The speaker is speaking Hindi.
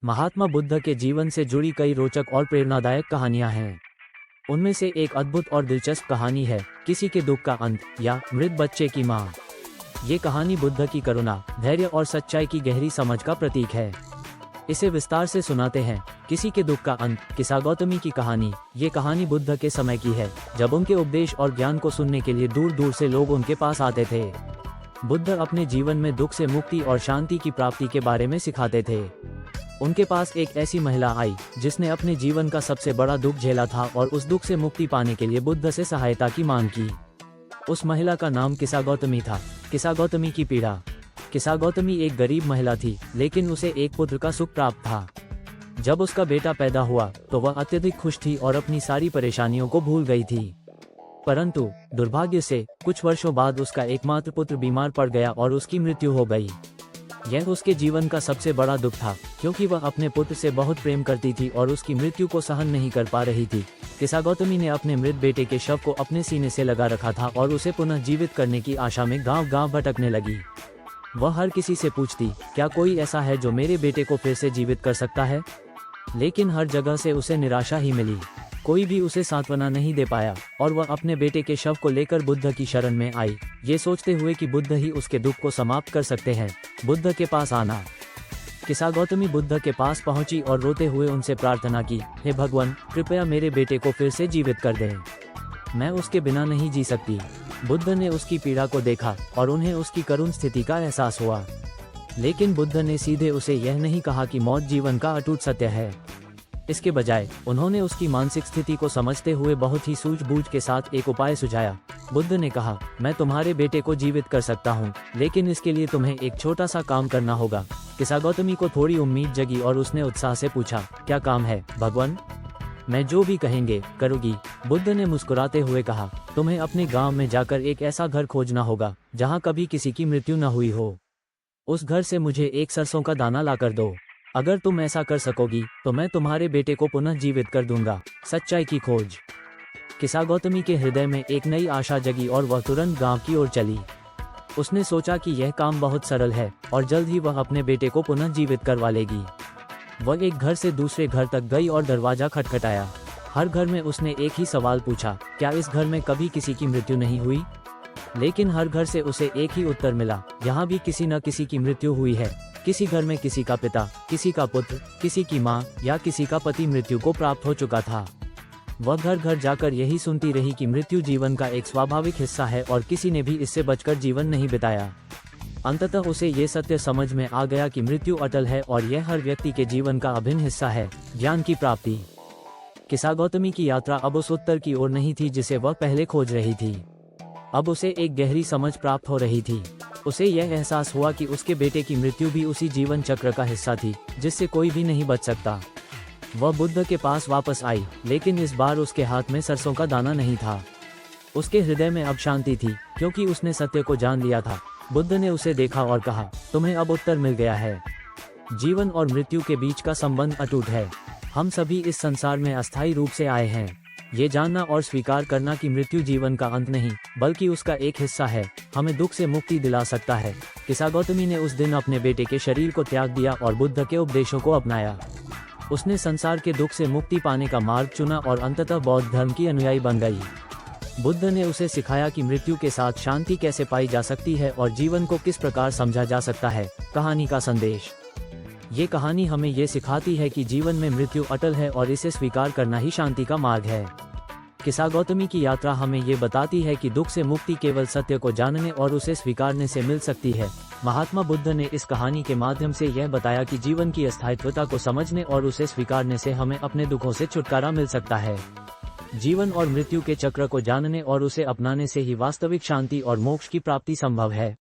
महात्मा बुद्ध के जीवन से जुड़ी कई रोचक और प्रेरणादायक कहानियां हैं। उनमें से एक अद्भुत और दिलचस्प कहानी है किसी के दुख का अंत या मृत बच्चे की मां। ये कहानी बुद्ध की करुणा, धैर्य और सच्चाई की गहरी समझ का प्रतीक है। इसे विस्तार से सुनाते हैं। किसी के दुख का अंत, किसा गौतमी की कहानी। ये कहानी बुद्ध के समय की है, जब उनके उपदेश और ज्ञान को सुनने के लिए दूर दूर से लोग उनके पास आते थे। बुद्ध अपने जीवन में दुख से मुक्ति और शांति की प्राप्ति के बारे में सिखाते थे। उनके पास एक ऐसी महिला आई जिसने अपने जीवन का सबसे बड़ा दुख झेला था और उस दुख से मुक्ति पाने के लिए बुद्ध से सहायता की मांग की। उस महिला का नाम किसा गौतमी था। किसा गौतमी की पीड़ा। किसा गौतमी एक गरीब महिला थी, लेकिन उसे एक पुत्र का सुख प्राप्त था। जब उसका बेटा पैदा हुआ तो वह अत्यधिक खुश थी और अपनी सारी परेशानियों को भूल गई थी। परंतु दुर्भाग्य से कुछ वर्षों बाद उसका एकमात्र पुत्र बीमार पड़ गया और उसकी मृत्यु हो गई। यह उसके जीवन का सबसे बड़ा दुख था, क्योंकि वह अपने पुत्र से बहुत प्रेम करती थी और उसकी मृत्यु को सहन नहीं कर पा रही थी। किसा गौतमी ने अपने मृत बेटे के शव को अपने सीने से लगा रखा था और उसे पुनः जीवित करने की आशा में गांव गांव भटकने लगी। वह हर किसी से पूछती, क्या कोई ऐसा है जो मेरे बेटे को फिर से जीवित कर सकता है? लेकिन हर जगह से उसे निराशा ही मिली। कोई भी उसे सांत्वना नहीं दे पाया और वह अपने बेटे के शव को लेकर बुद्ध की शरण में आई, ये सोचते हुए कि बुद्ध ही उसके दुख को समाप्त कर सकते हैं। बुद्ध के पास आना। किसा गौतमी बुद्ध के पास पहुंची और रोते हुए उनसे प्रार्थना की, हे भगवान, कृपया मेरे बेटे को फिर से जीवित कर दें। मैं उसके बिना नहीं जी सकती। बुद्ध ने उसकी पीड़ा को देखा और उन्हें उसकी करुण स्थिति का एहसास हुआ। लेकिन बुद्ध ने सीधे उसे यह नहीं कहा कि मौत जीवन का अटूट सत्य है। इसके बजाय उन्होंने उसकी मानसिक स्थिति को समझते हुए बहुत ही सूझबूझ के साथ एक उपाय सुझाया। बुद्ध ने कहा, मैं तुम्हारे बेटे को जीवित कर सकता हूँ, लेकिन इसके लिए तुम्हें एक छोटा सा काम करना होगा। किसा गौतमी को थोड़ी उम्मीद जगी और उसने उत्साह से पूछा, क्या काम है भगवान? मैं जो भी कहेंगे करूँगी। बुद्ध ने मुस्कुराते हुए कहा, तुम्हें अपने गाँव में जाकर एक ऐसा घर खोजना होगा जहाँ कभी किसी की मृत्यु न हुई हो। उस घर से मुझे एक सरसों का दाना लाकर दो। अगर तुम ऐसा कर सकोगी तो मैं तुम्हारे बेटे को पुनः जीवित कर दूंगा। सच्चाई की खोज। किसा गौतमी के हृदय में एक नई आशा जगी और वह तुरंत गांव की ओर चली। उसने सोचा कि यह काम बहुत सरल है और जल्द ही वह अपने बेटे को पुनः जीवित करवा लेगी। वह एक घर से दूसरे घर तक गई और दरवाजा खटखटाया। हर घर में उसने एक ही सवाल पूछा, क्या इस घर में कभी किसी की मृत्यु नहीं हुई? लेकिन हर घर से उसे एक ही उत्तर मिला, यहाँ भी किसी न किसी की मृत्यु हुई है। किसी घर में किसी का पिता, किसी का पुत्र, किसी की मां या किसी का पति मृत्यु को प्राप्त हो चुका था। वह घर घर जाकर यही सुनती रही कि मृत्यु जीवन का एक स्वाभाविक हिस्सा है और किसी ने भी इससे बचकर जीवन नहीं बिताया। अंततः उसे ये सत्य समझ में आ गया कि मृत्यु अटल है और यह हर व्यक्ति के जीवन का अभिन्न हिस्सा है। ज्ञान की प्राप्ति। किसा गौतमी की यात्रा अब उस उत्तर की ओर नहीं थी जिसे वह पहले खोज रही थी। अब उसे एक गहरी समझ प्राप्त हो रही थी। उसे यह एहसास हुआ कि उसके बेटे की मृत्यु भी उसी जीवन चक्र का हिस्सा थी जिससे कोई भी नहीं बच सकता। वह बुद्ध के पास वापस आई, लेकिन इस बार उसके हाथ में सरसों का दाना नहीं था। उसके हृदय में अब शांति थी, क्योंकि उसने सत्य को जान लिया था। बुद्ध ने उसे देखा और कहा, तुम्हें अब उत्तर मिल गया है। जीवन और मृत्यु के बीच का संबंध अटूट है। हम सभी इस संसार में अस्थायी रूप से आए हैं। ये जानना और स्वीकार करना कि मृत्यु जीवन का अंत नहीं बल्कि उसका एक हिस्सा है, हमें दुख से मुक्ति दिला सकता है। किसा गौतमी ने उस दिन अपने बेटे के शरीर को त्याग दिया और बुद्ध के उपदेशों को अपनाया। उसने संसार के दुख से मुक्ति पाने का मार्ग चुना और अंततः बौद्ध धर्म की अनुयायी बन गई। बुद्ध ने उसे सिखाया कि मृत्यु के साथ शांति कैसे पाई जा सकती है और जीवन को किस प्रकार समझा जा सकता है। कहानी का संदेश। ये कहानी हमें ये सिखाती है कि जीवन में मृत्यु अटल है और इसे स्वीकार करना ही शांति का मार्ग है। किसा गौतमी की यात्रा हमें ये बताती है कि दुख से मुक्ति केवल सत्य को जानने और उसे स्वीकारने से मिल सकती है। महात्मा बुद्ध ने इस कहानी के माध्यम से यह बताया कि जीवन की अस्थायित्वता को समझने और उसे स्वीकारने से हमें अपने दुखों से छुटकारा मिल सकता है। जीवन और मृत्यु के चक्र को जानने और उसे अपनाने से ही वास्तविक शांति और मोक्ष की प्राप्ति संभव है।